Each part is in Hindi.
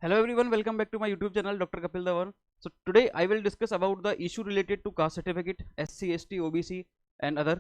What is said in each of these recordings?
Hello everyone, welcome back to my YouTube channel Dr. Kapil Dhawan. So today I will discuss about the issue related to caste certificate, SC, ST, OBC and other.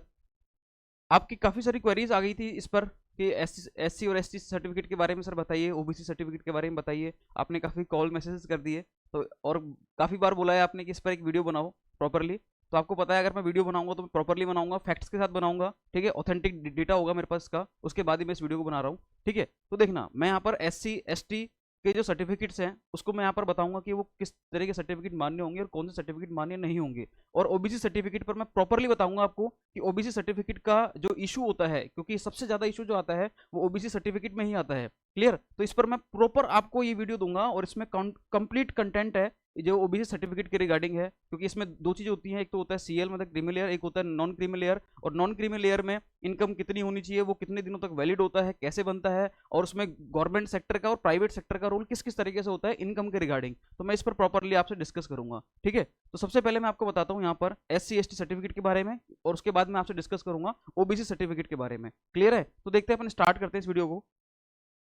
आपकी काफ़ी सारी क्वेरीज आ गई थी इस पर कि SC और ST सर्टिफिकेट के बारे में सर बताइए, OBC सर्टिफिकेट के बारे में बताइए। आपने काफ़ी कॉल मैसेजेस कर दिए तो और काफ़ी बार बोला है आपने कि इस पर एक वीडियो बनाओ प्रॉपरली। तो आपको पता है अगर मैं वीडियो बनाऊंगा तो मैं प्रॉपरली बनाऊंगा, फैक्ट्स के साथ बनाऊंगा, ठीक है। ऑथेंटिक डेटा होगा मेरे पास का, उसके बाद ही मैं इस वीडियो को बना रहा हूँ, ठीक है। तो देखना, मैं यहाँ पर SC ST के जो सर्टिफिकेट्स हैं उसको मैं यहाँ पर बताऊंगा कि वो किस तरह के सर्टिफिकेट मान्य होंगे और कौन से सर्टिफिकेट मान्य नहीं होंगे। और ओबीसी सर्टिफिकेट पर मैं प्रॉपरली बताऊंगा आपको कि ओबीसी सर्टिफिकेट का जो इशू होता है, क्योंकि सबसे ज्यादा इशू जो आता है वो ओबीसी सर्टिफिकेट में ही आता है। क्लियर? तो इस पर मैं प्रॉपर आपको ये वीडियो दूंगा और इसमें कंप्लीट कंटेंट है जो ओबीसी सर्टिफिकेट के रिगार्डिंग है, क्योंकि इसमें दो चीजें होती हैं, एक तो होता है सीएल मतलब क्रीमी लेयर, एक होता है नॉन क्रीमी लेयर। और नॉन क्रीमी लेयर में इनकम कितनी होनी चाहिए, वो कितने दिनों तक वैलिड होता है, कैसे बनता है, और उसमें गवर्नमेंट सेक्टर का और प्राइवेट सेक्टर का रोल किस किस तरीके से होता है इनकम के रिगार्डिंग। तो मैं इस पर प्रॉपरली आपसे डिस्कस करूंगा, ठीक है। तो सबसे पहले मैं आपको बताता हूँ यहाँ पर SC ST सर्टिफिकेट के बारे में, और उसके बाद मैं आपसे डिस्कस करूंगा ओबीसी सर्टिफिकेट के बारे में। क्लियर है? तो देखते हैं, अपन स्टार्ट करते हैं इस वीडियो को।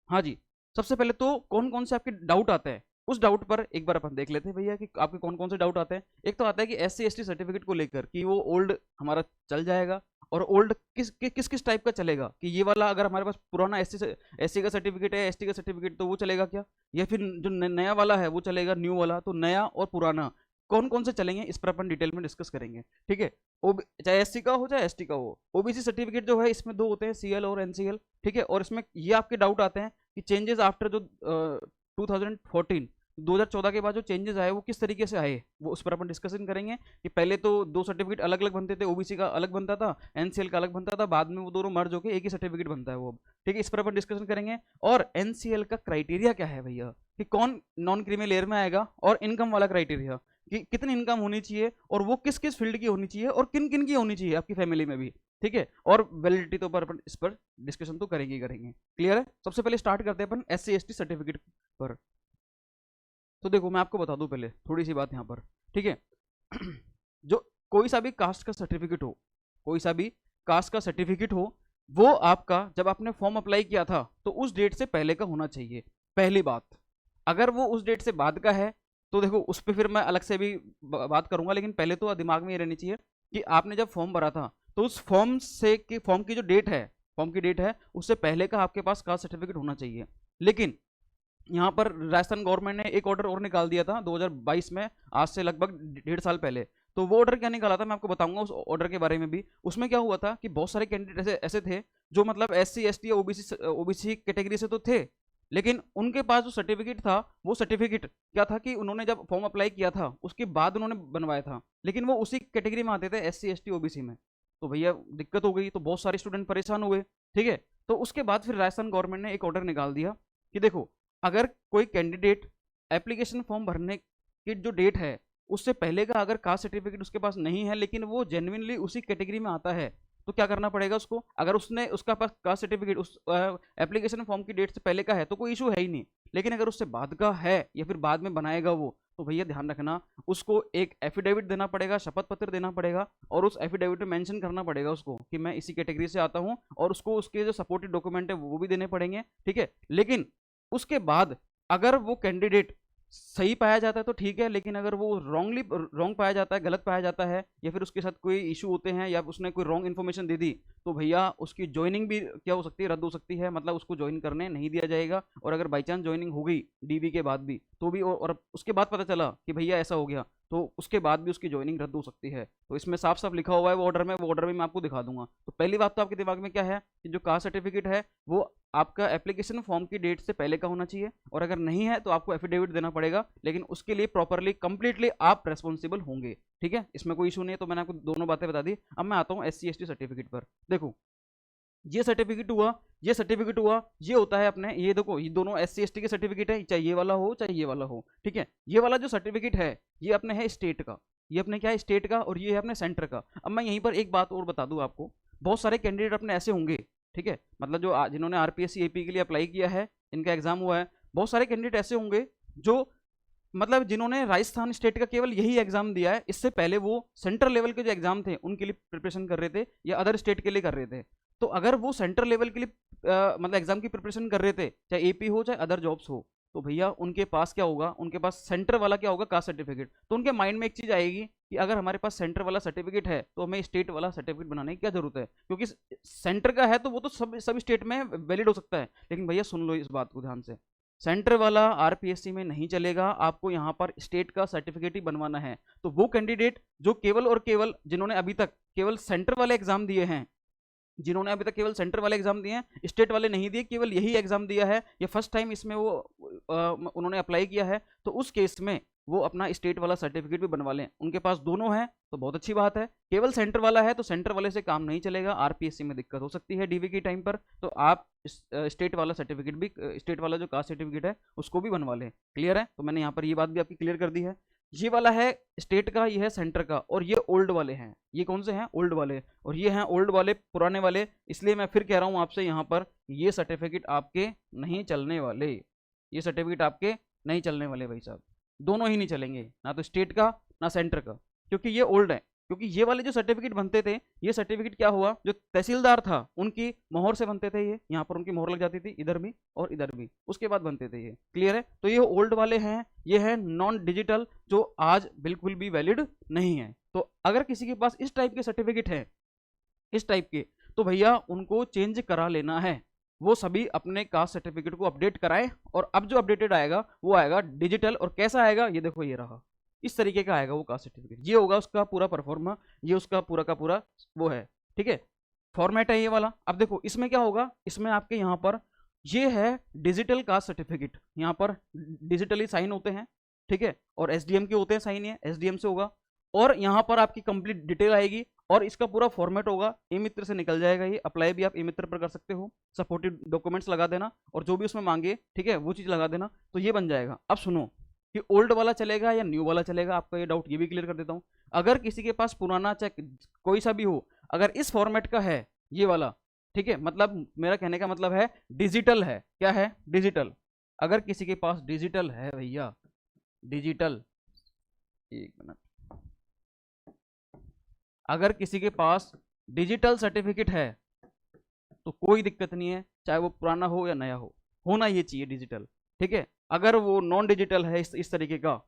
हाँ जी, सबसे पहले तो कौन कौन से आपके डाउट आते हैं उस डाउट पर एक बार अपन देख लेते हैं भैया कि आपके कौन कौन से डाउट आते हैं। एक तो आता है कि SC ST सर्टिफिकेट को लेकर कि वो ओल्ड हमारा चल जाएगा, और ओल्ड किस किस टाइप का चलेगा, कि ये वाला अगर हमारे पास पुराना SC का सर्टिफिकेट है, ST का सर्टिफिकेट, तो वो चलेगा क्या, या फिर जो नया वाला है वो चलेगा, न्यू वाला। तो नया और पुराना कौन कौन से चलेंगे इस पर अपन डिटेल में डिस्कस करेंगे, ठीक है। चाहे SC का हो चाहे ST का हो। ओबीसी सर्टिफिकेट जो है इसमें दो होते हैं, CL और NCL, ठीक है। और इसमें ये आपके डाउट आते हैं कि चेंजेस आफ्टर जो 2014 2014 के बाद जो चेंजेस आए वो किस तरीके से आए, वो उस पर अपन डिस्कशन करेंगे। कि पहले तो दो सर्टिफिकेट अलग अलग बनते थे, ओबीसी का अलग बनता था, एनसीएल का अलग बनता था, बाद में वो दोनों मर्ज होकर एक ही सर्टिफिकेट बनता है वो, ठीक है। इस पर अपन डिस्कशन करेंगे। और एनसीएल का क्राइटेरिया क्या है भैया, कि कौन नॉन क्रीमी लेयर में आएगा, और इनकम वाला क्राइटेरिया कि कितनी इनकम होनी चाहिए, और वो किस किस फील्ड की होनी चाहिए, और किन किन की होनी चाहिए आपकी फैमिली में भी, ठीक है। और वैलिडिटी तो पर अपन इस पर डिस्कशन तो करेंगे ही करेंगे। क्लियर है? सबसे पहले स्टार्ट करते हैं अपन SC ST सर्टिफिकेट पर। तो देखो, मैं आपको बता दूं पहले थोड़ी सी बात यहाँ पर, ठीक है। जो कोई सा भी कास्ट का सर्टिफिकेट हो, कोई सा भी कास्ट का सर्टिफिकेट हो, वो आपका जब आपने फॉर्म अप्लाई किया था तो उस डेट से पहले का होना चाहिए, पहली बात। अगर वो उस डेट से बाद का है तो देखो उस पर फिर मैं अलग से भी बात करूंगा, लेकिन पहले तो दिमाग में ये रहनी चाहिए कि आपने जब फॉर्म भरा था तो उस फॉर्म से कि फॉर्म की जो डेट है, फॉर्म की डेट है उससे पहले का आपके पास कास्ट सर्टिफिकेट होना चाहिए। लेकिन यहाँ पर राजस्थान गवर्नमेंट ने एक ऑर्डर और निकाल दिया था 2022 में, आज से लगभग 1.5 साल पहले। तो वो ऑर्डर क्या निकाला था मैं आपको बताऊंगा उस ऑर्डर के बारे में भी। उसमें क्या हुआ था कि बहुत सारे कैंडिडेट ऐसे ऐसे थे जो मतलब SC ST या ओबीसी कैटेगरी से तो थे, लेकिन उनके पास जो सर्टिफिकेट था वो सर्टिफिकेट क्या था कि उन्होंने जब फॉर्म अप्लाई किया था उसके बाद उन्होंने बनवाया था, लेकिन वो उसी कैटेगरी में आते थे SC ST OBC में। तो भैया दिक्कत हो गई, तो बहुत सारे स्टूडेंट परेशान हुए, ठीक है। तो उसके बाद फिर राजस्थान गवर्नमेंट ने एक ऑर्डर निकाल दिया कि देखो, अगर कोई कैंडिडेट एप्लीकेशन फॉर्म भरने की जो डेट है उससे पहले का अगर कास्ट सर्टिफिकेट उसके पास नहीं है, लेकिन वो जेन्युइनली उसी कैटेगरी में आता है, तो क्या करना पड़ेगा उसको। अगर उसने उसका पास कास्ट सर्टिफिकेट उस एप्लीकेशन फॉर्म की डेट से पहले का है तो कोई इशू है ही नहीं, लेकिन अगर उससे बाद का है या फिर बाद में बनाएगा वो, तो भैया ध्यान रखना, उसको एक एफिडेविट देना पड़ेगा, शपथ पत्र देना पड़ेगा, और उस एफिडेविट में मेंशन करना पड़ेगा उसको कि मैं इसी कैटेगरी से आता हूँ, और उसको उसके जो सपोर्टिव डॉक्यूमेंट है वो भी देने पड़ेंगे, ठीक है। लेकिन उसके बाद अगर वो कैंडिडेट सही पाया जाता है तो ठीक है, लेकिन अगर वो रॉन्ग पाया जाता है, गलत पाया जाता है, या फिर उसके साथ कोई इशू होते हैं, या उसने कोई रॉन्ग इन्फॉर्मेशन दे दी, तो भैया उसकी ज्वाइनिंग भी क्या हो सकती है, रद्द हो सकती है। मतलब उसको ज्वाइन करने नहीं दिया जाएगा, और अगर बाई चांस ज्वाइनिंग हो गई DV के बाद भी तो भी, और उसके बाद पता चला कि भैया ऐसा हो गया, तो उसके बाद भी उसकी ज्वाइनिंग रद्द हो सकती है। तो इसमें साफ साफ लिखा हुआ है वो ऑर्डर में, वो ऑर्डर में मैं आपको दिखा दूंगा। तो पहली बात तो आपके दिमाग में क्या है कि जो कास्ट सर्टिफिकेट है वो आपका एप्लीकेशन फॉर्म की डेट से पहले का होना चाहिए, और अगर नहीं है तो आपको एफिडेविट देना पड़ेगा, लेकिन उसके लिए प्रॉपरली कंप्लीटली आप रेस्पॉन्सिबल होंगे, ठीक है। इसमें कोई इशू नहीं है। तो मैंने आपको दोनों बातें बता दी। अब मैं आता हूँ SC ST सर्टिफिकेट पर। देखो, ये सर्टिफिकेट हुआ, ये सर्टिफिकेट हुआ, ये होता है अपने, ये देखो ये दोनों SC ST के सर्टिफिकेट है, चाहे ये वाला हो चाहे ये वाला हो, ठीक है। ये वाला जो सर्टिफिकेट है ये अपने है स्टेट का, ये अपने क्या है स्टेट का, और ये है अपने सेंटर का। अब मैं यहीं पर एक बात और बता दूं आपको, बहुत सारे कैंडिडेट अपने ऐसे होंगे, ठीक है, मतलब जो जिन्होंने RPSC AP के लिए अप्लाई किया है, इनका एग्जाम हुआ है, बहुत सारे कैंडिडेट ऐसे होंगे जो मतलब जिन्होंने राजस्थान स्टेट का केवल यही एग्जाम दिया है, इससे पहले वो सेंट्रल लेवल के जो एग्जाम थे उनके लिए प्रिपरेशन कर रहे थे, या अदर स्टेट के लिए कर रहे थे। तो अगर वो सेंट्रल लेवल के लिए मतलब एग्जाम की प्रिपरेशन कर रहे थे, चाहे AP हो चाहे अदर जॉब्स हो, तो भैया उनके पास क्या होगा, उनके पास सेंटर वाला क्या होगा, कास्ट सर्टिफिकेट। तो उनके माइंड में एक चीज आएगी कि अगर हमारे पास सेंटर वाला सर्टिफिकेट है तो हमें स्टेट वाला सर्टिफिकेट बनाने की क्या जरूरत है, क्योंकि सेंटर का है तो वो तो सब स्टेट में वैलिड हो सकता है। लेकिन भैया सुन लो इस बात को ध्यान से, सेंटर वाला आरपीएससी में नहीं चलेगा, आपको यहाँ पर स्टेट का सर्टिफिकेट ही बनवाना है। तो वो कैंडिडेट जो केवल और केवल जिन्होंने अभी तक केवल सेंटर वाले एग्जाम दिए हैं, जिन्होंने अभी तक केवल सेंटर वाले एग्जाम दिए हैं, स्टेट वाले नहीं दिए, केवल यही एग्जाम दिया है, ये फर्स्ट टाइम इसमें वो उन्होंने अप्लाई किया है, तो उस केस में वो अपना स्टेट वाला सर्टिफिकेट भी बनवा लें। उनके पास दोनों है तो बहुत अच्छी बात है। केवल सेंटर वाला है तो सेंटर वाले से काम नहीं चलेगा, आरपीएससी में दिक्कत हो सकती है डीवी के टाइम पर, तो आप स्टेट वाला सर्टिफिकेट भी, स्टेट वाला जो कास्ट सर्टिफिकेट है उसको भी बनवा लें। क्लियर है, तो मैंने यहाँ पर ये बात भी आपकी क्लियर कर दी है। ये वाला है स्टेट का, ये है सेंटर का, और ये ओल्ड वाले हैं। ये कौन से हैं, ओल्ड वाले, और ये हैं ओल्ड वाले, पुराने वाले। इसलिए मैं फिर कह रहा हूं आपसे यहाँ पर, ये सर्टिफिकेट आपके नहीं चलने वाले, ये सर्टिफिकेट आपके नहीं चलने वाले भाई साहब, दोनों ही नहीं चलेंगे, ना तो स्टेट का ना सेंटर का, क्योंकि ये ओल्ड है। क्योंकि ये वाले जो सर्टिफिकेट बनते थे, ये सर्टिफिकेट क्या हुआ, जो तहसीलदार था उनकी मोहर से बनते थे, ये यहाँ पर उनकी मोहर लग जाती थी, इधर भी और इधर भी, उसके बाद बनते थे ये। क्लियर है, तो ये ओल्ड वाले हैं, ये है नॉन डिजिटल, जो आज बिल्कुल भी वैलिड नहीं है। तो अगर किसी के पास इस टाइप के सर्टिफिकेट है, इस टाइप के, तो भैया उनको चेंज करा लेना है। वो सभी अपने कास्ट सर्टिफिकेट को अपडेट कराएं, और अब जो अपडेटेड आएगा वो आएगा डिजिटल। और कैसा आएगा, ये देखो, ये रहा, इस तरीके का आएगा वो कास्ट सर्टिफिकेट। ये होगा उसका पूरा परफॉर्मा, ये उसका पूरा का पूरा वो है, ठीक है, फॉर्मेट है ये वाला। अब देखो इसमें क्या होगा, इसमें आपके यहाँ पर ये है डिजिटल कास्ट सर्टिफिकेट, यहाँ पर डिजिटली साइन होते हैं, ठीक है, और एसडीएम के होते हैं साइन, ये एसडीएम से होगा, और यहाँ पर आपकी कंप्लीट डिटेल आएगी, और इसका पूरा फॉर्मेट होगा, ई मित्र से निकल जाएगा ये। अप्लाई भी आप ई मित्र पर कर सकते हो, सपोर्टिव डॉक्यूमेंट्स लगा देना, और जो भी उसमें मांगे, ठीक है, वो चीज लगा देना, तो ये बन जाएगा। अब सुनो कि ओल्ड वाला चलेगा या न्यू वाला चलेगा, आपका ये डाउट ये भी क्लियर कर देता हूं। अगर किसी के पास पुराना चाहे कोई सा भी हो, अगर इस फॉर्मेट का है ये वाला, ठीक है, मतलब मेरा कहने का मतलब है डिजिटल है, क्या है, डिजिटल। अगर किसी के पास डिजिटल है भैया, डिजिटल, एक मिनट, अगर किसी के पास डिजिटल सर्टिफिकेट है तो कोई दिक्कत नहीं है, चाहे वो पुराना हो या नया हो, होना ये चाहिए डिजिटल, ठीक है। अगर वो नॉन डिजिटल है इस तरीके का,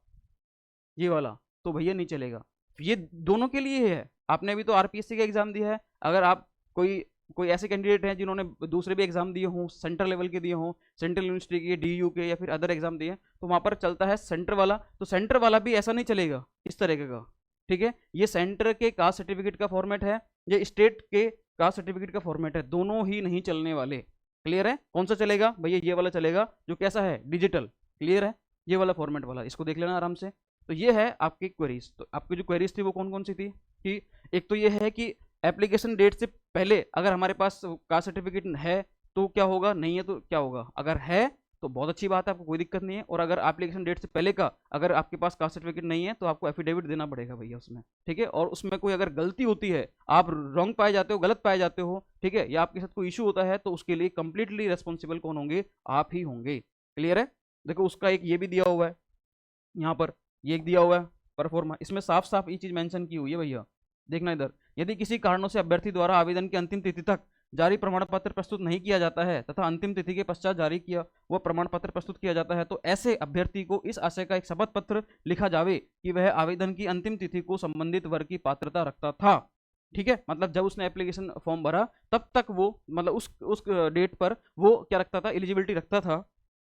ये वाला, तो भैया नहीं चलेगा। ये दोनों के लिए है। आपने अभी तो आरपीएससी का एग्जाम दिया है, अगर आप कोई ऐसे कैंडिडेट हैं जिन्होंने दूसरे भी एग्जाम दिए हों, सेंट्रल लेवल के दिए हों, सेंट्रल यूनिवर्सिटी के, डीयू के, या फिर अदर एग्जाम दिए, तो वहां पर चलता है सेंटर वाला। तो सेंटर वाला भी ऐसा नहीं चलेगा इस तरीके का, ठीक है। ये सेंटर के कास्ट सर्टिफिकेट का फॉर्मेट है, ये स्टेट के कास्ट सर्टिफिकेट का फॉर्मेट है, दोनों ही नहीं चलने वाले। क्लियर है, कौन सा चलेगा भैया, ये वाला चलेगा, जो कैसा है, डिजिटल। क्लियर है, ये वाला फॉर्मेट वाला, इसको देख लेना आराम से। तो ये है आपकी क्वेरीज। तो आपकी जो क्वेरीज थी वो कौन कौन सी थी, कि एक तो ये है कि एप्लीकेशन डेट से पहले अगर हमारे पास कास्ट सर्टिफिकेट है तो क्या होगा, नहीं है तो क्या होगा। अगर है तो बहुत अच्छी बात है, आपको कोई दिक्कत नहीं है। और अगर एप्लीकेशन डेट से पहले का अगर आपके पास कास्ट सर्टिफिकेट नहीं है तो आपको एफिडेविट देना पड़ेगा भैया उसमें, ठीक है। और उसमें कोई अगर गलती होती है, आप रॉन्ग पाए जाते हो, गलत पाए जाते हो, ठीक है, या आपके साथ कोई इशू होता है, तो उसके लिए कंप्लीटली रेस्पॉन्सिबल कौन होंगे, आप ही होंगे। क्लियर है, देखो उसका एक ये भी दिया हुआ है, यहाँ पर ये एक दिया हुआ है परफॉर्मा, इसमें साफ साफ ये चीज मेंशन की हुई है भैया, देखना इधर। यदि किसी कारणों से अभ्यर्थी द्वारा आवेदन की अंतिम तिथि तक जारी प्रमाण पत्र प्रस्तुत नहीं किया जाता है तथा अंतिम तिथि के पश्चात जारी किया वह प्रमाण पत्र प्रस्तुत किया जाता है, तो ऐसे अभ्यर्थी को इस आशय का एक शपथ पत्र लिखा जावे कि वह आवेदन की अंतिम तिथि को संबंधित वर्ग की पात्रता रखता था। ठीक है, मतलब जब उसने एप्लीकेशन फॉर्म भरा तब तक वो, मतलब उस डेट पर वो क्या रखता था, एलिजिबिलिटी रखता था,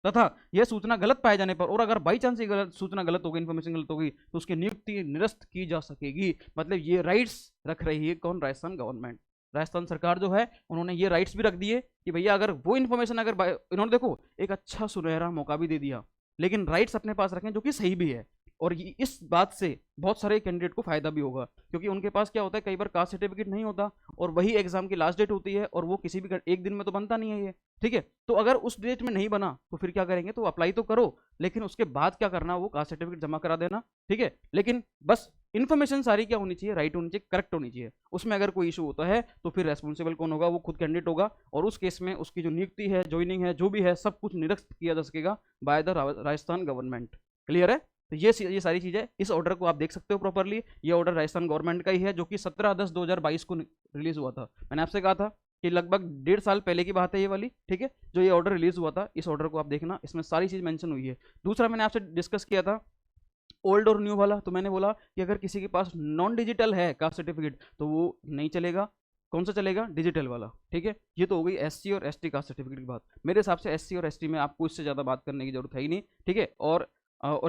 तथा यह सूचना गलत पाए जाने पर, और अगर बाई चांस ये गलत सूचना गलत हो गई, इन्फॉर्मेशन गलत हो गई, तो उसकी नियुक्ति निरस्त की जा सकेगी। मतलब ये राइट्स रख रही है कौन, राजस्थान गवर्नमेंट, राजस्थान सरकार जो है उन्होंने ये राइट्स भी रख दिए कि भैया अगर वो इन्फॉर्मेशन अगर इन्होंने देखो एक अच्छा सुनहरा मौका भी दे दिया, लेकिन राइट्स अपने पास रखें जो कि सही भी है। और इस बात से बहुत सारे कैंडिडेट को फायदा भी होगा, क्योंकि उनके पास क्या होता है, कई बार कास्ट सर्टिफिकेट नहीं होता और वही एग्जाम की लास्ट डेट होती है, और वो किसी भी एक दिन में तो बनता नहीं है ये, ठीक है। तो अगर उस डेट में नहीं बना तो फिर क्या करेंगे, तो अप्लाई तो करो, लेकिन उसके बाद क्या करना, वो कास्ट सर्टिफिकेट जमा करा देना, ठीक है। लेकिन बस इन्फॉर्मेशन सारी क्या होनी चाहिए, राइट होनी चाहिए, करेक्ट होनी चाहिए। उसमें अगर कोई इशू होता है तो फिर रेस्पॉन्सिबल कौन होगा, वो खुद कैंडिडेट होगा, और उस केस में उसकी जो नियुक्ति है, ज्वाइनिंग है, जो भी है, सब कुछ निरस्त किया जा सकेगा by the Rajasthan government. Clear है, तो ये सारी चीजें, इस ऑर्डर को आप देख सकते हो प्रॉपरली। ये ऑर्डर राजस्थान गवर्नमेंट का ही है, जो कि 17/10/2022 को रिलीज हुआ था, मैंने आपसे कहा था, कि लगभग 1.5 साल पहले की बात है ये वाली, ठीक है, जो ये ऑर्डर रिलीज हुआ था। इस ऑर्डर को आप देखना, इसमें सारी चीज मेंशन हुई है। दूसरा मैंने आपसे डिस्कस किया था ओल्ड और न्यू वाला, तो मैंने बोला कि अगर किसी के पास नॉन डिजिटल है कास्ट सर्टिफिकेट तो वो नहीं चलेगा। कौन सा चलेगा? डिजिटल वाला, ठीक है। ये तो हो गई एससी और एसटी कास्ट सर्टिफिकेट की बात। मेरे हिसाब से एससी और एसटी में आपको इससे ज़्यादा बात करने की जरूरत है ही नहीं, ठीक है। और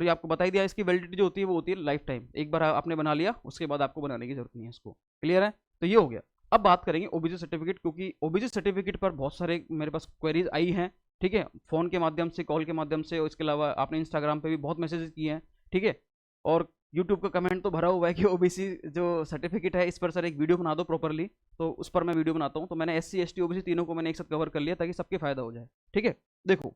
ये आपको बता ही दिया, इसकी वैलिडिटी जो होती है वो होती है लाइफ टाइम। एक बार आपने बना लिया, उसके बाद आपको बनाने की जरूरत नहीं है इसको। क्लियर है? तो ये हो गया। अब बात करेंगे ओबीसी सर्टिफिकेट, क्योंकि ओबीसी सर्टिफिकेट पर बहुत सारे मेरे पास क्वेरीज आई हैं, ठीक है, फोन के माध्यम से, कॉल के माध्यम से, और इसके अलावा आपने इंस्टाग्राम पे भी बहुत मैसेजेस किए हैं, ठीक है। और यूट्यूब का कमेंट तो भरा हुआ है कि ओबीसी जो सर्टिफिकेट है इस पर सर एक वीडियो बना दो प्रॉपरली। तो उस पर मैं वीडियो बनाता हूँ। तो मैंने एससी एसटी ओबीसी तीनों को मैंने एक साथ कवर कर लिया ताकि सबके फायदा हो जाए, ठीक है। देखो,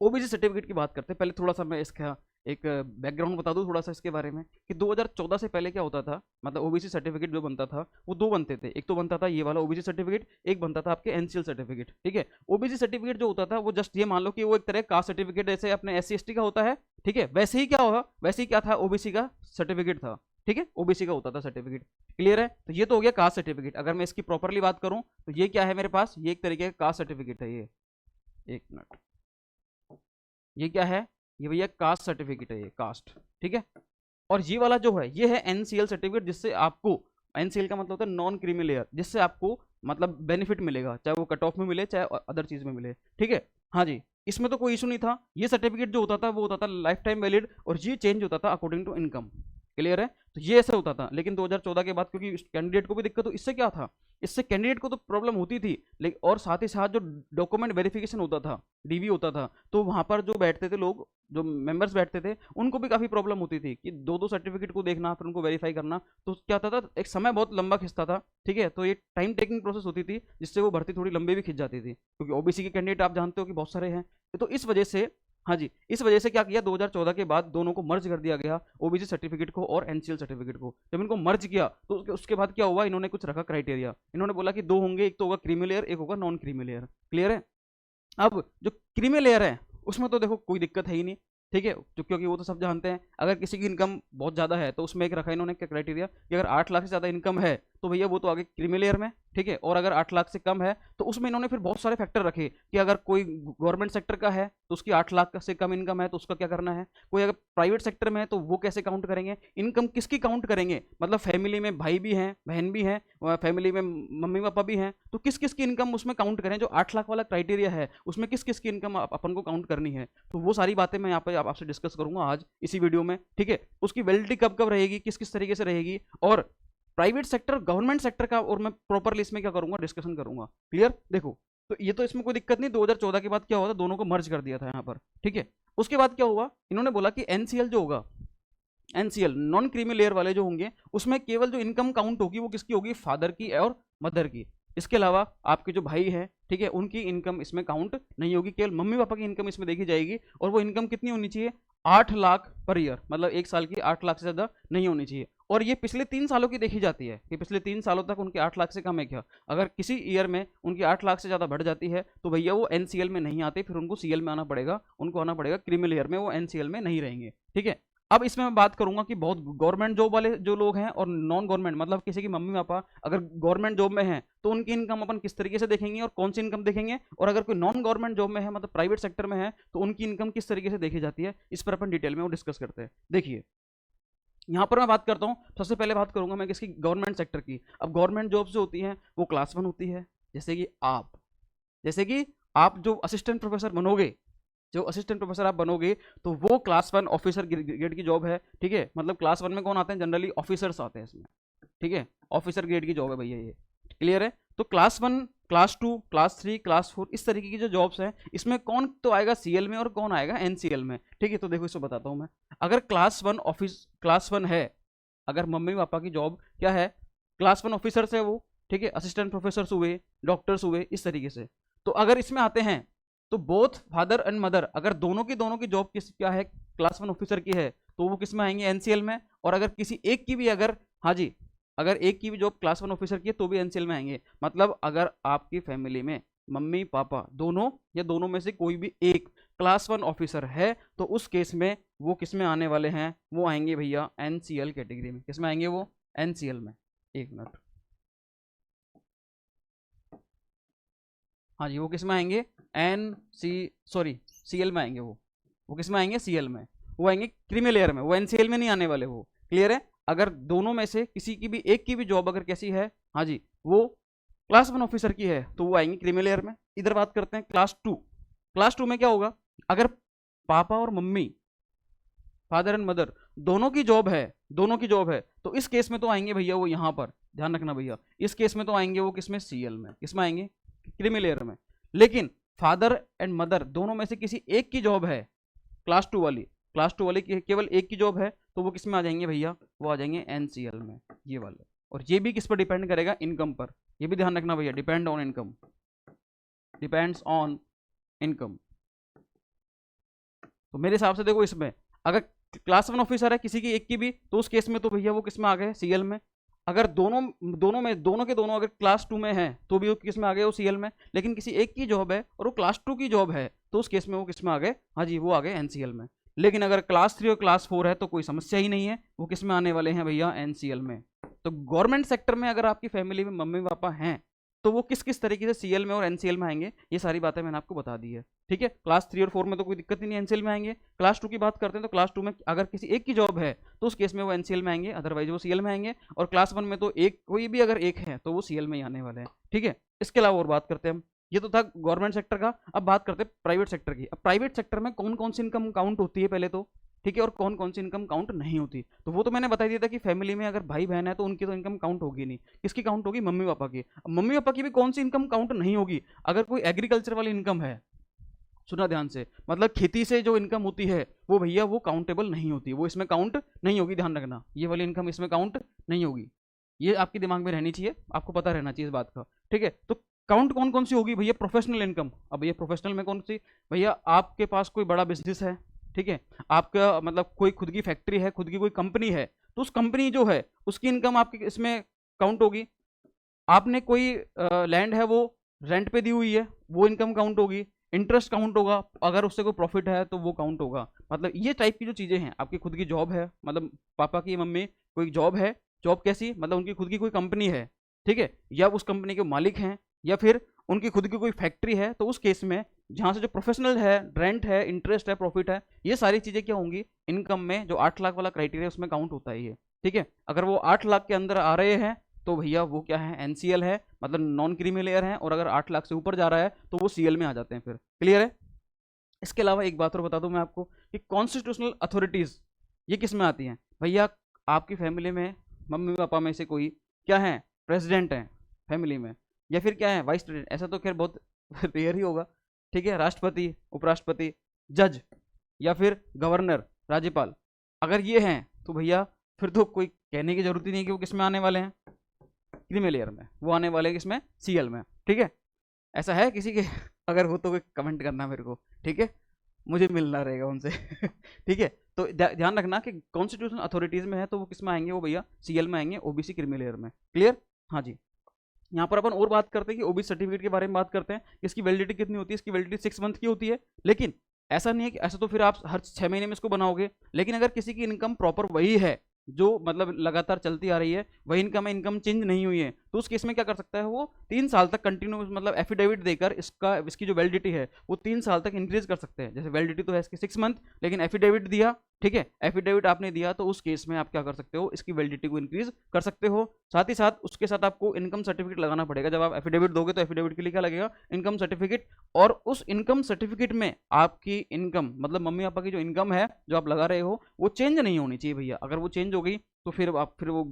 ओबीसी सर्टिफिकेट की बात करते हैं। पहले थोड़ा सा मैं इसका एक बैकग्राउंड बता दूं थोड़ा सा इसके बारे में, कि 2014 से पहले क्या होता था, मतलब ओबीसी सर्टिफिकेट जो बनता था वो दो बनते थे। एक तो बनता था ये वाला ओबीसी सर्टिफिकेट, एक बनता था आपके एनसीएल सर्टिफिकेट, ठीक है। ओबीसी सर्टिफिकेट जो होता था वो जस्ट ये मान लो कि वो एक तरह कास्ट सर्टिफिकेट जैसे अपने एससी एसटी का होता है, ठीक है। वैसे ही क्या होगा, वैसे ही क्या था, ओबीसी का सर्टिफिकेट था, ठीक है, ओबीसी का होता था सर्टिफिकेट। क्लियर है? तो ये तो हो गया कास्ट सर्टिफिकेट। अगर मैं इसकी प्रॉपरली बात करूं तो ये क्या है मेरे पास, ये एक तरीके का कास्ट सर्टिफिकेट है। ये एक मिनट, ये क्या है, ये भैया कास्ट सर्टिफिकेट है, ये कास्ट, ठीक है। और ये वाला जो है ये है एनसीएल सर्टिफिकेट, जिससे आपको, एनसीएल का मतलब होता है नॉन क्रीमी लेयर, जिससे आपको मतलब बेनिफिट मिलेगा, चाहे वो कट ऑफ में मिले चाहे अदर चीज में मिले, ठीक है। हाँ जी, इसमें तो कोई इशू नहीं था। ये सर्टिफिकेट जो होता था वो होता था लाइफ टाइम वैलिड, और ये चेंज होता था अकॉर्डिंग टू इनकम। क्लियर है? तो ये ऐसा होता था। लेकिन 2014 के बाद क्योंकि कैंडिडेट को भी दिक्कत, तो इससे क्या था, इससे कैंडिडेट को तो प्रॉब्लम होती थी, लेकिन और साथ ही साथ जो डॉक्यूमेंट वेरिफिकेशन होता था, डीवी होता था, तो वहां पर जो बैठते थे लोग, जो मेंबर्स बैठते थे, उनको भी काफी प्रॉब्लम होती थी कि दो दो सर्टिफिकेट को देखना, फिर उनको वेरीफाई करना। तो क्या होता था, एक समय बहुत लंबा खिंचता था, ठीक है। तो ये टाइम टेकिंग प्रोसेस होती थी, जिससे वो भर्ती थोड़ी लंबी भी खिंच जाती थी, क्योंकि ओबीसी के कैंडिडेट आप जानते हो कि बहुत सारे हैं। तो इस वजह से, हाँ जी, इस वजह से क्या किया, 2014 के बाद दोनों को मर्ज कर दिया गया, ओबीसी सर्टिफिकेट को और एनसीएल सर्टिफिकेट को। जब इनको मर्ज किया तो उसके बाद क्या हुआ, इन्होंने कुछ रखा क्राइटेरिया। इन्होंने बोला कि दो होंगे, एक तो होगा क्रीमी लेयर, एक होगा नॉन क्रीमी लेयर। क्लियर है? अब जो क्रीमी लेयर है उसमें तो देखो कोई दिक्कत है ही नहीं, ठीक है, क्योंकि वो तो सब जानते हैं। अगर किसी की इनकम बहुत ज़्यादा है तो उसमें एक रखा इन्होंने क्या क्राइटेरिया, कि अगर 8 लाख से ज़्यादा इनकम है तो भैया वो तो आगे क्रीमी लेयर में, ठीक है। और अगर 8 लाख से कम है तो उसमें इन्होंने फिर बहुत सारे फैक्टर रखे, कि अगर कोई गवर्नमेंट सेक्टर का है तो उसकी 8 लाख से कम इनकम है तो उसका क्या करना है, कोई अगर प्राइवेट सेक्टर में है तो वो कैसे काउंट करेंगे, इनकम किसकी काउंट करेंगे, मतलब फैमिली में भाई भी हैं, बहन भी हैं, फैमिली में मम्मी पापा भी हैं, तो किस किस की इनकम उसमें काउंट करें। जो 8 लाख वाला क्राइटेरिया है उसमें किस किस की इनकम अपन को काउंट करनी है। तो वो सारी बातें मैं यहाँ पे आपसे डिस्कस करूंगा आज इसी वीडियो में, ठीक है। उसकी वैलिडिटी कब कब रहेगी, किस किस तरीके से रहेगी, और प्राइवेट सेक्टर गवर्नमेंट सेक्टर का, और मैं प्रॉपरली इसमें क्या करूंगा, डिस्कशन करूंगा। क्लियर? देखो, तो ये तो इसमें कोई दिक्कत नहीं। 2014 के बाद क्या हुआ था, दोनों को मर्ज कर दिया था यहाँ पर, ठीक है। उसके बाद क्या हुआ, इन्होंने बोला कि एनसीएल जो होगा, एनसीएल नॉन क्रीमी लेयर वाले जो होंगे, उसमें केवल जो इनकम काउंट होगी वो किसकी होगी, फादर की और मदर की। इसके अलावा आपके जो भाई हैं, ठीक है, उनकी इनकम इसमें काउंट नहीं होगी, केवल मम्मी पापा की इनकम इसमें देखी जाएगी। और वो इनकम कितनी होनी चाहिए, 8 लाख पर ईयर, मतलब एक साल की 8 लाख से ज्यादा नहीं होनी चाहिए। और ये पिछले 3 सालों की देखी जाती है कि पिछले 3 सालों तक उनके 8 लाख से कम है क्या। अगर किसी ईयर में उनकी 8 लाख से ज्यादा बढ़ जाती है तो भैया वो एनसीएल में नहीं आते, फिर उनको सीएल में आना पड़ेगा, उनको आना पड़ेगा क्रीमी लेयर में, वो एनसीएल में नहीं रहेंगे, ठीक है। अब इसमें मैं बात करूंगा कि बहुत गवर्नमेंट जॉब वाले जो लोग हैं और नॉन गवर्नमेंट, मतलब किसी की मम्मी पापा अगर गवर्नमेंट जॉब में हैं तो उनकी इनकम अपन किस तरीके से देखेंगे और कौन सी इनकम देखेंगे, और अगर कोई नॉन गवर्नमेंट जॉब में है, मतलब प्राइवेट सेक्टर में है, तो उनकी इनकम किस तरीके से देखी जाती है, इस पर अपन डिटेल में वो डिस्कस करते हैं। देखिए, यहाँ पर मैं बात करता हूँ, सबसे पहले बात करूंगा मैं किसकी, गवर्नमेंट सेक्टर की। अब गवर्नमेंट जॉब्स जो होती हैं वो क्लास 1 होती है, जैसे कि आप जो असिस्टेंट प्रोफेसर बनोगे, जो असिस्टेंट प्रोफेसर आप बनोगे, तो वो क्लास 1 ऑफिसर ग्रेड की जॉब है, ठीक है। मतलब क्लास 1 में कौन आते हैं, जनरली ऑफिसर्स आते हैं इसमें, ठीक है, ऑफिसर ग्रेड की जॉब है भैया ये। क्लियर है? तो क्लास 1, क्लास 2, क्लास 3, क्लास 4, इस तरीके की जो जॉब्स हैं, इसमें कौन तो आएगा सीएल में और कौन आएगा एनसीएल में, ठीक है। तो देखो इसको बताता हूं मैं। अगर क्लास 1 है, अगर मम्मी पापा की जॉब क्या है, क्लास 1 ऑफिसर्स है वो, ठीक है, असिस्टेंट प्रोफेसर हुए, डॉक्टर्स हुए, इस तरीके से। तो अगर इसमें आते हैं तो बोथ फादर एंड मदर, अगर दोनों की जॉब किस क्या है, क्लास 1 ऑफिसर की है, तो वो किस में आएंगे, एनसीएल में। और अगर किसी एक की भी, अगर, हाँ जी, अगर एक की भी जॉब क्लास 1 ऑफिसर की है तो भी एनसीएल में आएंगे। मतलब अगर आपकी फैमिली में मम्मी पापा दोनों या दोनों में से कोई भी एक क्लास 1 ऑफिसर है, तो उस केस में वो किस में आने वाले हैं, वो आएंगे भैया एनसीएल कैटेगरी में। किस में आएंगे वो, एनसीएल में। एक मिनट, हाँ जी, वो किस में आएंगे, सीएल में आएंगे। वो किस में आएंगे, सीएल में। वो आएंगे क्रीमी लेयर में, वो एनसीएल में नहीं आने वाले। वो क्लियर है। अगर दोनों में से किसी की भी एक की भी जॉब अगर कैसी है, हाँ जी, वो क्लास 1 ऑफिसर की है, तो वो आएंगे क्रीमी लेयर में। इधर बात करते हैं क्लास 2। क्लास 2 में क्या होगा, अगर पापा और मम्मी, फादर एंड मदर, दोनों की जॉब है, तो इस केस में तो आएंगे भैया वो यहाँ पर, ध्यान रखना भैया, इस केस में तो आएंगे वो किसमें, सीएल में। किसमें आएंगे, क्रीमी लेयर में। लेकिन फादर एंड मदर दोनों में से किसी एक की जॉब है, क्लास 2 वाली की केवल एक की जॉब है, तो वो किस में आ जाएंगे भैया, वो आ जाएंगे एनसीएल में, ये वाले। और ये भी किस पर डिपेंड करेगा, इनकम पर। ये भी ध्यान रखना भैया, depend on income, depends on income. तो मेरे हिसाब से देखो, इसमें अगर क्लास 1 ऑफिसर है किसी की एक की भी, तो उस केस में तो भैया वो किस में आ गए, सीएल में। अगर दोनों के दोनों अगर क्लास 2 में है, तो भी वो किस में आ गए, वो सीएल में। लेकिन किसी एक की जॉब है और वो क्लास 2 की जॉब है, तो उस केस में वो किस में आ गए, हाँ जी, वो आ गए एनसीएल में। लेकिन अगर क्लास 3 और क्लास 4 है, तो कोई समस्या ही नहीं है, वो किस में आने वाले हैं भैया, एनसीएल में। तो गवर्नमेंट सेक्टर में अगर आपकी फैमिली में मम्मी पापा हैं, तो वो किस किस तरीके से सीएल में और एनसीएल में आएंगे, ये सारी बातें मैंने आपको बता दी है। ठीक है, क्लास 3 और 4 में तो कोई दिक्कत ही नहीं, एनसीएल में आएंगे। क्लास 2 की बात करते हैं, तो क्लास 2 में अगर किसी एक की जॉब है, तो उस केस में वो एनसीएल में आएंगे, अदरवाइज वो सीएल में आएंगे। और क्लास 1 में तो एक, कोई भी अगर एक है, तो वो सीएल में ही आने वाले हैं। ठीक है, इसके अलावा और बात करते हैं हम। ये तो था गवर्नमेंट सेक्टर का। अब बात करते हैं प्राइवेट सेक्टर की। अब प्राइवेट सेक्टर में कौन कौन सी इनकम काउंट होती है पहले तो, ठीक है, और कौन कौन सी इनकम काउंट नहीं होती। तो वो तो मैंने बता दिया था कि फैमिली में अगर भाई बहन है, तो उनकी तो इनकम काउंट होगी नहीं। किसकी काउंट होगी, मम्मी पापा की। अब मम्मी पापा की भी कौन सी इनकम काउंट नहीं होगी, अगर कोई एग्रीकल्चर वाली इनकम है, सुना ध्यान से, मतलब खेती से जो इनकम होती है, वो भैया वो काउंटेबल नहीं होती, वो इसमें काउंट नहीं होगी। ध्यान रखना, ये वाली इनकम इसमें काउंट नहीं होगी। ये आपके दिमाग में रहनी चाहिए, आपको पता रहना चाहिए इस बात का। ठीक है, तो काउंट कौन कौन सी होगी भैया, प्रोफेशनल इनकम। अब भैया प्रोफेशनल में कौन सी, भैया आपके पास कोई बड़ा बिजनेस है, ठीक है, आपका मतलब कोई खुद की फैक्ट्री है, खुद की कोई कंपनी है, तो उस कंपनी जो है उसकी इनकम आपकी इसमें काउंट होगी। आपने कोई लैंड है वो रेंट पे दी हुई है, वो इनकम काउंट होगी। इंटरेस्ट काउंट होगा, अगर उससे कोई प्रॉफिट है तो वो काउंट होगा। मतलब ये टाइप की जो चीज़ें हैं, आपकी खुद की जॉब है, मतलब पापा की मम्मी कोई जॉब है, जॉब कैसी, मतलब उनकी खुद की कोई कंपनी है, ठीक है, या उस कंपनी के मालिक हैं, या फिर उनकी खुद की कोई फैक्ट्री है, तो उस केस में जहाँ से जो प्रोफेशनल है, रेंट है, इंटरेस्ट है, प्रॉफिट है, ये सारी चीज़ें क्या होंगी इनकम में, जो 8 लाख वाला क्राइटेरिया उसमें काउंट होता है ये। ठीक है, अगर वो 8 लाख के अंदर आ रहे हैं, तो भैया वो क्या है, एनसीएल है, मतलब नॉन क्रीमी लेयर है। और अगर 8 लाख से ऊपर जा रहा है, तो वो सीएल में आ जाते हैं फिर। क्लियर है। इसके अलावा एक बात और बता दूं मैं आपको कि कॉन्स्टिट्यूशनल अथॉरिटीज़ ये किस में आती हैं भैया। आपकी फैमिली में मम्मी पापा में से कोई क्या है, प्रेसिडेंट हैं फैमिली में, या फिर क्या है, वाइस प्रेसिडेंट। ऐसा तो खैर बहुत रेयर ही होगा। ठीक है, राष्ट्रपति, उपराष्ट्रपति, जज, या फिर गवर्नर, राज्यपाल, अगर ये हैं, तो भैया फिर तो कोई कहने की जरूरत ही नहीं कि वो किस में आने वाले हैं, क्रीमी लेयर में। वो आने वाले किसमें, सीएल में। ठीक है, ऐसा है किसी के अगर हो तो कोई कमेंट करना मेरे को, ठीक है, मुझे मिलना रहेगा उनसे ठीक है, तो ध्यान रखना कि कॉन्स्टिट्यूशनल अथॉरिटीज में है, तो वो किस में आएंगे, वो भैया सीएल में आएंगे, ओबीसी क्रीमी लेयर में। क्लियर। हाँ जी, यहाँ पर अपन और बात करते हैं कि ओबीसी सर्टिफिकेट के बारे में बात करते हैं। इसकी वैलिडिटी कितनी होती है, इसकी वैलिडिटी 6 मंथ की होती है। लेकिन ऐसा नहीं है कि ऐसा तो फिर आप हर 6 महीने में इसको बनाओगे। लेकिन अगर किसी की इनकम प्रॉपर वही है, जो मतलब लगातार चलती आ रही है, वही इनकम है, इनकम चेंज नहीं हुई है, तो उस केस में क्या कर सकता है वो 3 साल तक कंटिन्यू, मतलब एफिडेविट देकर इसकी जो वैलिडिटी है वो 3 साल तक इंक्रीज कर सकते हैं। जैसे वैलिडिटी तो है इसकी 6 मंथ, लेकिन एफिडेविट दिया, ठीक है, एफिडेविट आपने दिया, तो उस केस में आप क्या कर सकते हो, इसकी वैलिडिटी को इंक्रीज कर सकते हो। साथ ही साथ उसके साथ आपको इनकम सर्टिफिकेट लगाना पड़ेगा। जब आप एफिडेविट दोगे, तो एफिडेविट के लिए क्या लगेगा, इनकम सर्टिफिकेट। और उस इनकम सर्टिफिकेट में आपकी इनकम, मतलब मम्मी पापा की जो इनकम है जो आप लगा रहे हो, वो चेंज नहीं होनी चाहिए भैया। अगर वो चेंज हो गई, तो फिर वो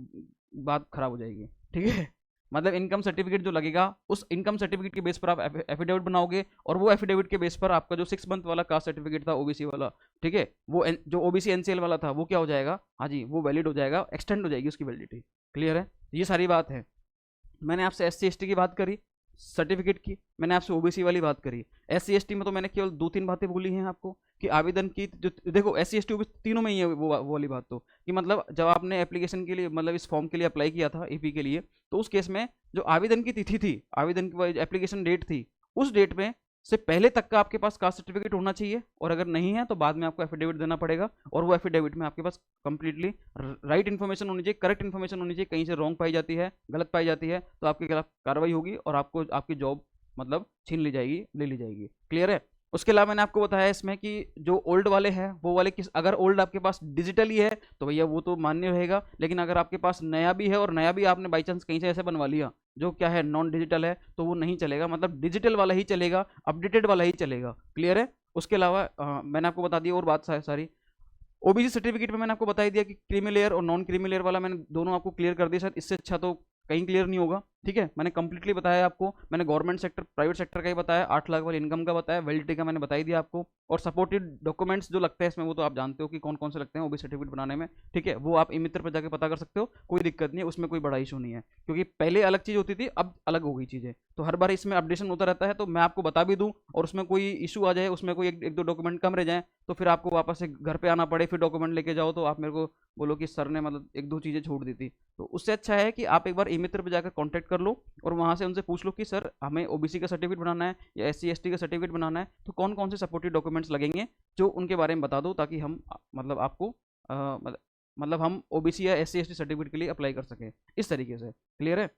बात खराब हो जाएगी। ठीक है, मतलब इनकम सर्टिफिकेट जो लगेगा, उस इनकम सर्टिफिकेट के बेस पर आप एफिडेविट बनाओगे, और वो एफिडेविट के बेस पर आपका जो 6 मंथ वाला कास्ट सर्टिफिकेट था ओबीसी वाला, ठीक है, वो जो ओबीसी एनसीएल वाला था, वो क्या हो जाएगा, हाँ जी, वो वैलिड हो जाएगा, एक्सटेंड हो जाएगी उसकी वैलिडिटी। क्लियर है, ये सारी बात है। मैंने आपसे एससी एसटी की बात करी सर्टिफिकेट की, मैंने आपसे ओबीसी वाली बात करी। एससी एसटी में तो मैंने केवल 2-3 बातें बोली हैं आपको कि आवेदन की जो, देखो एससी एसटी ओबीसी तीनों में ही है वो वाली बात, तो कि मतलब जब आपने एप्लीकेशन के लिए, मतलब इस फॉर्म के लिए अप्लाई किया था ईपी के लिए, तो उस केस में जो आवेदन की तिथि थी, आवेदन की एप्लीकेशन डेट थी, उस डेट में से पहले तक का आपके पास कास्ट सर्टिफिकेट होना चाहिए। और अगर नहीं है, तो बाद में आपको एफिडेविट देना पड़ेगा, और वो एफिडेविट में आपके पास कंप्लीटली राइट इन्फॉर्मेशन होनी चाहिए, करेक्ट इन्फॉर्मेशन होनी चाहिए। कहीं से रॉन्ग पाई जाती है, गलत पाई जाती है, तो आपके खिलाफ कार्रवाई होगी, और आपको आपकी जॉब मतलब छीन ली जाएगी, ले ली जाएगी। क्लियर है? उसके अलावा मैंने आपको बताया इसमें कि जो ओल्ड वाले हैं वो वाले किस, अगर ओल्ड आपके पास डिजिटल ही है तो भैया वो तो मान्य रहेगा, लेकिन अगर आपके पास नया भी है और नया भी आपने बाई चांस कहीं से ऐसे बनवा लिया जो क्या है नॉन डिजिटल है, तो वो नहीं चलेगा, मतलब डिजिटल वाला ही चलेगा, अपडेटेड वाला ही चलेगा। क्लियर है? उसके अलावा मैंने आपको बता दी और बात सारी ओबीसी सर्टिफिकेट में मैंने आपको बता ही दिया कि क्रीमी लेयर और नॉन क्रीमी लेयर वाला मैंने दोनों आपको क्लियर कर दिया। शायद इससे अच्छा तो कहीं क्लियर नहीं होगा। ठीक है, मैंने कंप्लीटली बताया आपको, मैंने गवर्नमेंट सेक्टर प्राइवेट सेक्टर का ही बताया, 8 लाख वाली इनकम का बताया, वैलिडिटी का मैंने बता ही दिया आपको, और सपोर्टेड डॉक्यूमेंट्स जो लगते हैं इसमें वो तो आप जानते हो कि कौन कौन से लगते हैं ओबीसी सर्टिफिकेट बनाने में। ठीक है, वो आप ई मित्र पर जाकर पता कर सकते हो, कोई दिक्कत नहीं है, उसमें कोई बड़ा इशू नहीं है, क्योंकि पहले अलग चीज़ होती थी अब अलग हो गई चीज़ें, तो हर बार इसमें अपडेशन होता रहता है। तो मैं आपको बता भी दूँ और उसमें कोई इशू आ जाए, उसमें कोई एक दो डॉक्यूमेंट कम रह जाए, तो फिर आपको वापस से घर पे आना पड़े, फिर डॉक्यूमेंट लेके जाओ, तो आप मेरे को बोलो कि सर ने मतलब एक दो चीज़ें छोड़ दी थी। तो उससे अच्छा है कि आप एक बार ई मित्र पर जाकर कॉन्टैक्ट कर लो और वहाँ से उनसे पूछ लो कि सर हमें ओबीसी का सर्टिफिकेट बनाना है या एससी एसटी का सर्टिफिकेट बनाना है, तो कौन कौन से सपोर्टिव डॉक्यूमेंट्स लगेंगे, जो उनके बारे में बता दो, ताकि हम मतलब आपको मतलब हम ओबीसी या एससी एसटी सर्टिफिकेट के लिए अप्लाई कर सकें इस तरीके से। क्लियर है?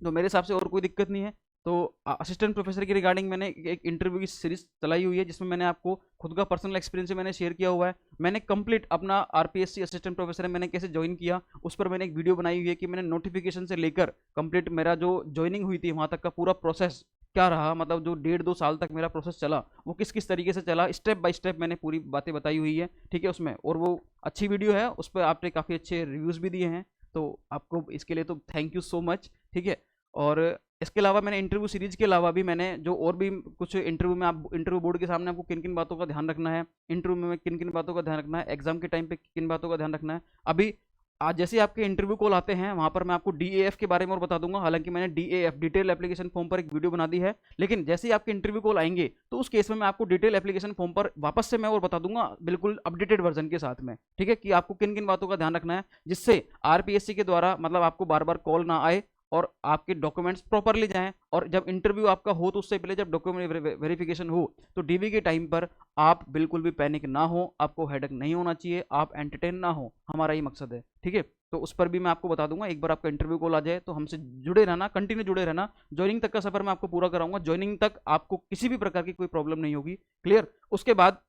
तो मेरे हिसाब से और कोई दिक्कत नहीं है। तो असिस्टेंट प्रोफेसर की रिगार्डिंग मैंने एक इंटरव्यू की सीरीज चलाई हुई है, जिसमें मैंने आपको खुद का पर्सनल एक्सपीरियंस मैंने शेयर किया हुआ है। मैंने कंप्लीट अपना आरपीएससी असिस्टेंट प्रोफेसर मैंने कैसे ज्वाइन किया, उस पर मैंने एक वीडियो बनाई हुई है कि मैंने नोटिफिकेशन से लेकर कंप्लीट मेरा जो ज्वाइनिंग हुई थी वहाँ तक का पूरा प्रोसेस क्या रहा, मतलब जो 1.5-2 साल तक मेरा प्रोसेस चला वो किस किस तरीके से चला, स्टेप बाय स्टेप मैंने पूरी बातें बताई हुई है। ठीक है उसमें, और वो अच्छी वीडियो है, उस पर आपने काफ़ी अच्छे रिव्यूज़ भी दिए हैं, तो आपको इसके लिए तो थैंक यू सो मच। ठीक है, और इसके अलावा मैंने इंटरव्यू सीरीज के अलावा भी मैंने जो और भी कुछ इंटरव्यू में, आप इंटरव्यू बोर्ड के सामने आपको किन किन बातों का ध्यान रखना है, इंटरव्यू में किन किन बातों का ध्यान रखना है, एग्जाम के टाइम पे किन बातों का ध्यान रखना है, अभी आज जैसे आपके इंटरव्यू कॉल आते हैं वहां पर मैं आपको डीएएफ के बारे में और बता दूंगा। हालांकि मैंने डीएएफ डिटेल एप्लीकेशन फॉर्म पर एक वीडियो बना दी है, लेकिन जैसे ही आपके इंटरव्यू कॉल आएंगे तो उस केस में मैं आपको डिटेल एप्लीकेशन फॉर्म पर वापस से मैं और बता दूंगा, बिल्कुल अपडेटेड वर्जन के साथ में। ठीक है, कि आपको किन किन बातों का ध्यान रखना है, जिससे आरपीएससी के द्वारा मतलब आपको बार बार कॉल ना आए और आपके डॉक्यूमेंट्स प्रॉपरली जाएं, और जब इंटरव्यू आपका हो तो उससे पहले जब डॉक्यूमेंट वेरिफिकेशन हो तो डीवी के टाइम पर आप बिल्कुल भी पैनिक ना हो, आपको हेडेक नहीं होना चाहिए, आप एंटरटेन ना हो, हमारा ही मकसद है। ठीक है, तो उस पर भी मैं आपको बता दूंगा। एक बार आपका इंटरव्यू कॉल आ जाए तो हमसे जुड़े रहना, कंटिन्यू जुड़े रहना, ज्वाइनिंग तक का सफर मैं आपको पूरा कराऊंगा, ज्वाइनिंग तक आपको किसी भी प्रकार की कोई प्रॉब्लम नहीं होगी। क्लियर? उसके बाद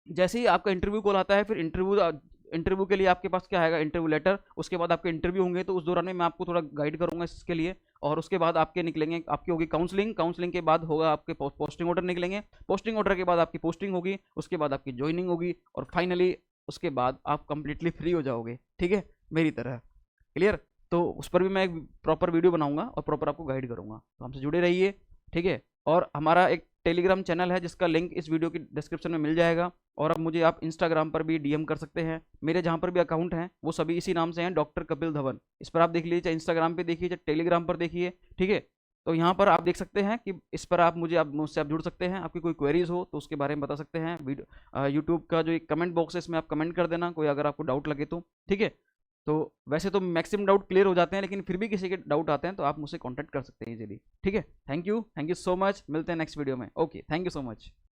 जैसे ही आपका इंटरव्यू कॉल आता है, फिर इंटरव्यू के लिए आपके पास क्या आएगा, इंटरव्यू लेटर, उसके बाद आपके इंटरव्यू होंगे, तो उस दौरान में मैं आपको थोड़ा गाइड करूंगा इसके लिए। और उसके बाद आपके निकलेंगे, आपकी होगी काउंसलिंग, काउंसलिंग के बाद होगा आपके पोस्टिंग ऑर्डर निकलेंगे, पोस्टिंग ऑर्डर के बाद आपकी पोस्टिंग होगी, उसके बाद आपकी ज्वाइनिंग होगी, और फाइनली उसके बाद आप कंप्लीटली फ्री हो जाओगे। ठीक है, मेरी तरह। क्लियर? तो उस पर भी मैं एक प्रॉपर वीडियो बनाऊंगा और प्रॉपर आपको गाइड करूंगा, तो हमसे जुड़े रहिए। ठीक है, और हमारा एक टेलीग्राम चैनल है जिसका लिंक इस वीडियो की डिस्क्रिप्शन में मिल जाएगा, और अब मुझे आप इंस्टाग्राम पर भी डीएम कर सकते हैं। मेरे जहाँ पर भी अकाउंट हैं वो सभी इसी नाम से हैं, डॉक्टर कपिल धवन। इस पर आप देख लीजिए, चाहे इंस्टाग्राम पे देखिए चाहे टेलीग्राम पर देखिए। ठीक है, तो यहाँ पर आप देख सकते हैं कि इस पर आप मुझसे आप जुड़ सकते हैं, आपकी कोई क्वेरीज हो तो उसके बारे में बता सकते हैं। वीडियो यूट्यूब का जो एक कमेंट बॉक्स है इसमें आप कमेंट कर देना, कोई अगर आपको डाउट लगे तो। ठीक है, तो वैसे तो मैक्सिमम डाउट क्लियर हो जाते हैं, लेकिन फिर भी किसी के डाउट आते हैं तो आप मुझसे कांटेक्ट कर सकते हैं इजीली। ठीक है, थैंक यू सो मच, मिलते हैं नेक्स्ट वीडियो में। Okay, thank you so much.